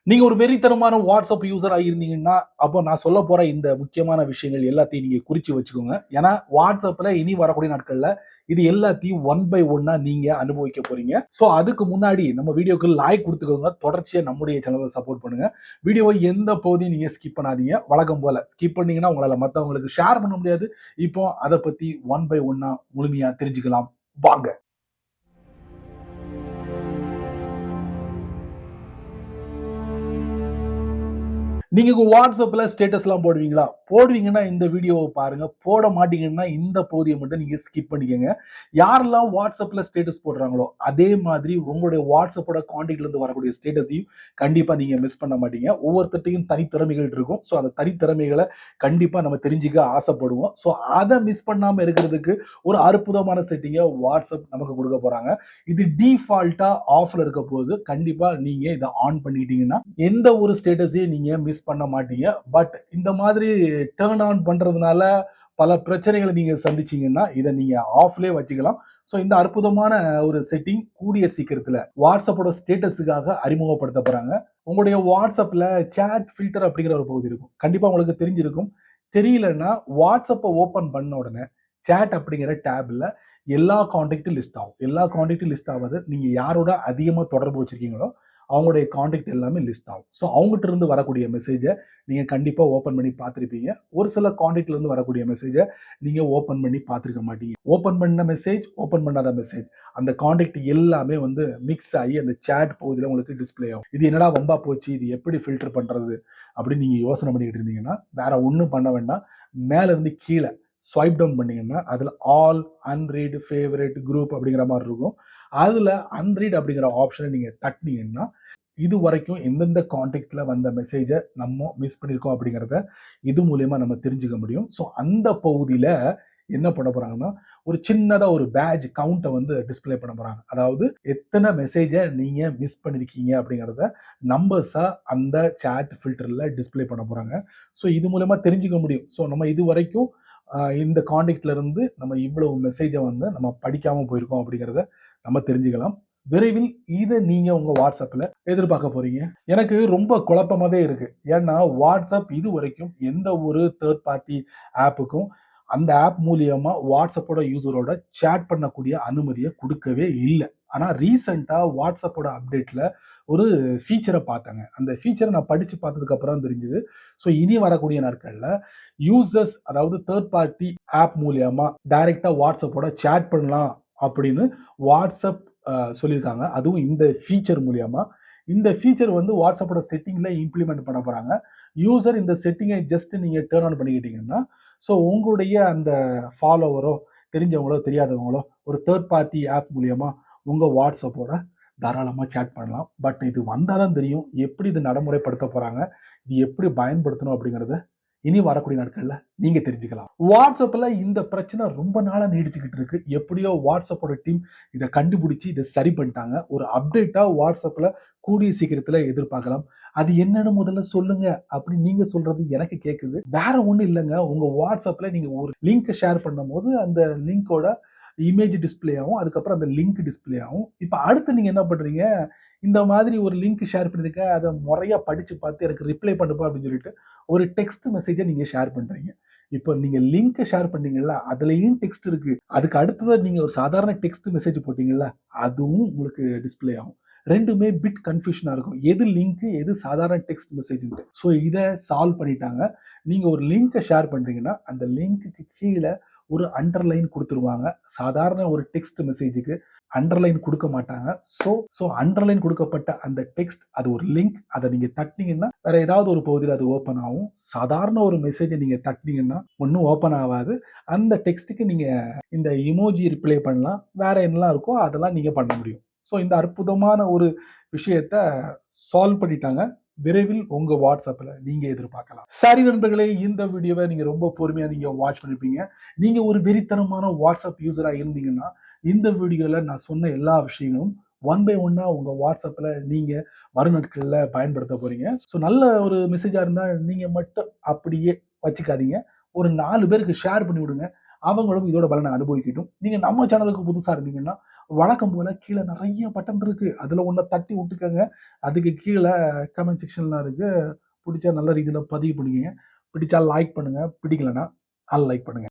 நீங்க ஒரு வெறித்தனமான வாட்ஸ்அப் யூசரா இருந்தீங்கன்னா, அப்போ நான் சொல்ல போற இந்த முக்கியமான விஷயங்கள் எல்லாத்தையும் நீங்க குறிச்சு வச்சுக்கோங்க. ஏன்னா, வாட்ஸ்அப்ல இனி வரக்கூடிய நாட்கள்ல இது எல்லாத்தையும் ஒன் பை ஒன்னா நீங்க அனுபவிக்க போறீங்க. ஸோ அதுக்கு முன்னாடி நம்ம வீடியோக்கு லைக் குடுத்துக்கோங்க. தொடர்ச்சியா நம்முடைய சேனலை சப்போர்ட் பண்ணுங்க. வீடியோவை எந்த பகுதியும் நீங்க ஸ்கிப் பண்ணாதீங்க. வழக்கம் போல ஸ்கிப் பண்ணீங்கன்னா உங்களால மத்தவங்களுக்கு ஷேர் பண்ண முடியாது. இப்போ அத பத்தி ஒன் பை ஒன்னா முழுமையா தெரிஞ்சுக்கலாம். வாங்க. நீங்க உங்க வாட்ஸ்அப்ல ஸ்டேட்டஸ்லாம் போடுவீங்களா? போடுவீங்கன்னா இந்த வீடியோவ பாருங்க. போட மாட்டீங்கன்னா இந்த பகுதிய மட்டும் நீங்க ஸ்கிப் பண்ணிக்கங்க. யாரெல்லாம் வாட்ஸ்அப்ல ஸ்டேட்டஸ் போடுறாங்களோ, அதே மாதிரி உங்களுடைய வாட்ஸ்அப்போட கான்டாக்ட்ல இருந்து வரக்கூடிய ஸ்டேட்டஸையும் கண்டிப்பா நீங்க மிஸ் பண்ண மாட்டீங்க. ஒவ்வொருத்தர்ட்டயும் தனித்திறமைகள் இருக்கும். ஸோ அந்த தனித்திறமைகள கண்டிப்பா நம்ம தெரிஞ்சுக்க ஆசைப்படுவோம். ஸோ அத மிஸ் பண்ணாம இருக்கிறதுக்கு ஒரு அற்புதமான செட்டிங்க வாட்ஸ்அப் நமக்கு குடுக்க போறாங்க. இது டிஃபால்ட்டா ஆஃப்ல இருக்க போது கண்டிப்பா நீங்க இத ஆன் பண்ணிட்டீங்கன்னா, எந்த ஒரு ஸ்டேட்டஸையும் நீங்க மிஸ் பண்ண மாட்டீங்க. பட் இந்த மாதிரி டர்ன் ஆன் பண்றதுனால பல பிரச்சனைகளை நீங்க சந்திச்சீங்கன்னா, இத நீங்க ஆஃப்லயே வச்சுக்கலாம். ஸோ இந்த அற்புதமான ஒரு செட்டிங் கூடிய சீக்கிரத்துல வாட்ஸ்அப்போட ஸ்டேட்டஸுக்காக அறிமுகப்படுத்த போறாங்க. உங்களுடைய வாட்ஸ்அப்ல சேட் ஃபில்டர் அப்படிங்கிற ஒரு பகுதி இருக்கும். கண்டிப்பா உங்களுக்கு தெரிஞ்சிருக்கும். தெரியலன்னா வாட்ஸ்அப்ப ஓப்பன் பண்ண உடனே சேட் அப்படிங்கிற டேப்ல எல்லா கான்டாக்டும் லிஸ்ட் ஆகும். எல்லா கான்டாக்டும் லிஸ்ட் ஆவது நீங்க யாரோட அதிகமா தொடர்பு வச்சிருக்கீங்களோ அவங்களுடைய கான்டாக்ட் எல்லாமே லிஸ்ட் ஆகும். ஸோ அவங்ககிட்ட இருந்து வரக்கூடிய மெசேஜை நீங்க கண்டிப்பா ஓப்பன் பண்ணி பார்த்திருப்பீங்க. ஒரு சில கான்டாக்ட்ல இருந்து வரக்கூடிய மெசேஜை நீங்க ஓப்பன் பண்ணி பார்த்திருக்க மாட்டீங்க. ஓப்பன் பண்ண மெசேஜ், ஓப்பன் பண்ணாத மெசேஜ், அந்த கான்டாக்ட் எல்லாமே வந்து மிக்ஸ் ஆகி அந்த சேட் பகுதியில் உங்களுக்கு டிஸ்பிளே ஆகும். இது என்னடா வம்பா போச்சு, இது எப்படி ஃபில்டர் பண்றது அப்படின்னு நீங்க யோசனை பண்ணிட்டு இருந்தீங்கன்னா வேற ஒன்றும் பண்ண வேண்டாம். மேல இருந்து கீழே ஸ்வைப் டவுன் பண்ணீங்கன்னா அதுல ஆல், அன்ரீட், ஃபேவரட், குரூப் அப்படிங்கிற மாதிரி இருக்கும். அதுல அன்ரீட் அப்படிங்கிற ஆப்ஷனை நீங்க தட்டினீங்கன்னா இது வரைக்கும் எந்தெந்த கான்டாக்ட்ல வந்த மெசேஜை நம்ம மிஸ் பண்ணியிருக்கோம் அப்படிங்கிறத இது மூலியமா நம்ம தெரிஞ்சுக்க முடியும். ஸோ அந்த பகுதியில என்ன பண்ண போறாங்கன்னா ஒரு சின்னதா ஒரு பேட்ச் கவுண்ட்டை வந்து டிஸ்பிளே பண்ண போறாங்க. அதாவது எத்தனை மெசேஜை நீங்க மிஸ் பண்ணிருக்கீங்க அப்படிங்கிறத நம்பர்ஸா அந்த சேட் ஃபில்டர்ல டிஸ்பிளே பண்ண போறாங்க. ஸோ இது மூலமா தெரிஞ்சுக்க முடியும். ஸோ நம்ம இது வரைக்கும் இந்த கான்டாக்ட்ல இருந்து நம்ம இவ்வளவு மெசேஜை வந்து நம்ம படிக்காம போயிருக்கோம் அப்படிங்கிறத நம்ம தெரிஞ்சுக்கலாம். விரைவில் இதை நீங்க உங்க வாட்ஸ்அப்ல எதிர்பார்க்க போறீங்க. எனக்கு ரொம்ப குழப்பமாவே இருக்கு. ஏன்னா வாட்ஸ்அப் இது வரைக்கும் எந்த ஒரு தேர்ட் பார்ட்டி ஆப்புக்கும் அந்த ஆப் மூலியமா வாட்ஸ்அப்போட யூசரோட சேட் பண்ணக்கூடிய அனுமதியை கொடுக்கவே இல்லை. ஆனா ரீசெண்டா வாட்ஸ்அப்போட அப்டேட்ல ஒரு ஃபீச்சரை பார்த்தாங்க. அந்த ஃபீச்சரை நான் படிச்சு பார்த்ததுக்கு அப்புறம் தெரிஞ்சது. ஸோ இனி வரக்கூடிய நாட்கள்ல யூசர்ஸ், அதாவது தேர்ட் பார்ட்டி ஆப் மூலியமா டைரக்டா வாட்ஸ்அப்போட சேட் பண்ணலாம் அப்படின்னு வாட்ஸ்அப் சொல்லியிருக்காங்க. அதுவும் இந்த ஃபீச்சர் மூலியமா. இந்த ஃபீச்சர் வந்து வாட்ஸ்அப்போட செட்டிங்ல இம்ப்ளிமெண்ட் பண்ண போறாங்க. யூசர் இந்த செட்டிங்கை ஜஸ்ட் நீங்க டர்ன் ஆன் பண்ணிக்கிட்டீங்கன்னா, ஸோ உங்களுடைய அந்த ஃபாலோவரோ, தெரிஞ்சவங்களோ தெரியாதவங்களோ ஒரு தேர்ட் பார்ட்டி ஆப் மூலியமா உங்க வாட்ஸ்அப்போட தாராளமா சேட் பண்ணலாம். பட் இது வந்தா தான் தெரியும் எப்படி இது நடைமுறைப்படுத்த போறாங்க, இது எப்படி பயன்படுத்தணும் அப்படிங்கிறத இனி வரக்கூடிய நாட்கள்ல நீங்க தெரிஞ்சுக்கலாம். வாட்ஸ்அப்ல இந்த பிரச்சனை ரொம்ப நாளா நீடிச்சுக்கிட்டு இருக்கு. எப்படியோ வாட்ஸ்அப்போட டீம் இதை கண்டுபிடிச்சு இதை சரி பண்ணிட்டாங்க. ஒரு அப்டேட்டா வாட்ஸ்அப்ல கூடிய சீக்கிரத்துல எதிர்பார்க்கலாம். அது என்னன்னு முதல்ல சொல்லுங்க அப்படின்னு நீங்க சொல்றது எனக்கு கேக்குது. வேற ஒண்ணும் இல்லைங்க. உங்க வாட்ஸ்அப்ல நீங்க ஒரு லிங்க் ஷேர் பண்ணும்போது அந்த லிங்கோட இமேஜ் டிஸ்பிளே ஆகும். அதுக்கப்புறம் அந்த லிங்க் டிஸ்பிளே ஆகும். இப்ப அடுத்து நீங்க என்ன பண்றீங்க, இந்த மாதிரி ஒரு லிங்க் ஷேர் பண்ணிருக்கேன், அதை முறையா படிச்சு பார்த்து எனக்கு ரிப்ளை பண்ணுப்பா அப்படின்னு சொல்லிட்டு ஒரு டெக்ஸ்ட் மெசேஜை நீங்க ஷேர் பண்றீங்க. இப்போ நீங்க லிங்க் ஷேர் பண்ணீங்கல்ல, அதுலயும் டெக்ஸ்ட் இருக்கு. அதுக்கு அடுத்ததா நீங்க ஒரு சாதாரண டெக்ஸ்ட் மெசேஜ் போட்டீங்கல்ல, அதுவும் உங்களுக்கு டிஸ்பிளே ஆகும். ரெண்டுமே பிட் கன்ஃபியூஷனா இருக்கும். எது லிங்க், எது சாதாரண டெக்ஸ்ட் மெசேஜ்ன்ட்டு. ஸோ இதை சால்வ் பண்ணிட்டாங்க. நீங்க ஒரு லிங்கை ஷேர் பண்றீங்கன்னா அந்த லிங்க்கு கீழே ஒரு அண்டர்லைன் கொடுத்துருவாங்க. சாதாரண ஒரு டெக்ஸ்ட் மெசேஜுக்கு அண்டர்லைன் கொடுக்க மாட்டாங்க. ஸோ அண்டர்லைன் கொடுக்கப்பட்ட அந்த டெக்ஸ்ட் அது ஒரு லிங்க். அதை நீங்க தட்டினீங்கன்னா வேற ஏதாவது ஒரு பகுதியில் அது ஓப்பன் ஆகும். சாதாரண ஒரு மெசேஜை நீங்க தட்டினீங்கன்னா ஒன்றும் ஓப்பன் ஆகாது. அந்த டெக்ஸ்ட்டுக்கு நீங்க இந்த இமோஜி ரிப்ளை பண்ணலாம். வேற என்னெல்லாம் இருக்கோ அதெல்லாம் நீங்க பண்ண முடியும். ஸோ இந்த அற்புதமான ஒரு விஷயத்த சால்வ் பண்ணிட்டாங்க. விரைவில் உங்க வாட்ஸ்அப்ல நீங்க எதிர்பார்க்கலாம். சரி நண்பர்களே, இந்த வீடியோவை நீங்க ரொம்ப பொறுமையா நீங்க வாட்ச் பண்ணிருப்பீங்க. நீங்க ஒரு வெறித்தனமான வாட்ஸ்அப் யூசரா இருந்தீங்கன்னா இந்த வீடியோல நான் சொன்ன எல்லா விஷயங்களும் ஒன் பை ஒன்னா உங்க வாட்ஸ்அப்ல நீங்க வரும் நாட்கள்ல பயன்படுத்த போறீங்க. ஸோ நல்ல ஒரு மெசேஜா இருந்தா நீங்க மட்டும் அப்படியே வச்சுக்காதீங்க. ஒரு 4 பேருக்கு ஷேர் பண்ணி விடுங்க. அவங்களும் இதோட பலனை அனுபவிக்கட்டும். நீங்க நம்ம சேனலுக்கு புதுசா இருந்தீங்கன்னா வழக்கம் போல கீழே நிறைய பட்டன் இருக்கு, அதுல ஒன்றை தட்டி விட்டுக்கோங்க. அதுக்கு கீழே கமெண்ட் செக்ஷன்லாம் இருக்கு, பிடிச்சா நல்ல ரீதியில பதிவு பண்ணிக்கங்க. பிடிச்சா லைக் பண்ணுங்க, பிடிக்கலன்னா அன்லைக் பண்ணுங்க.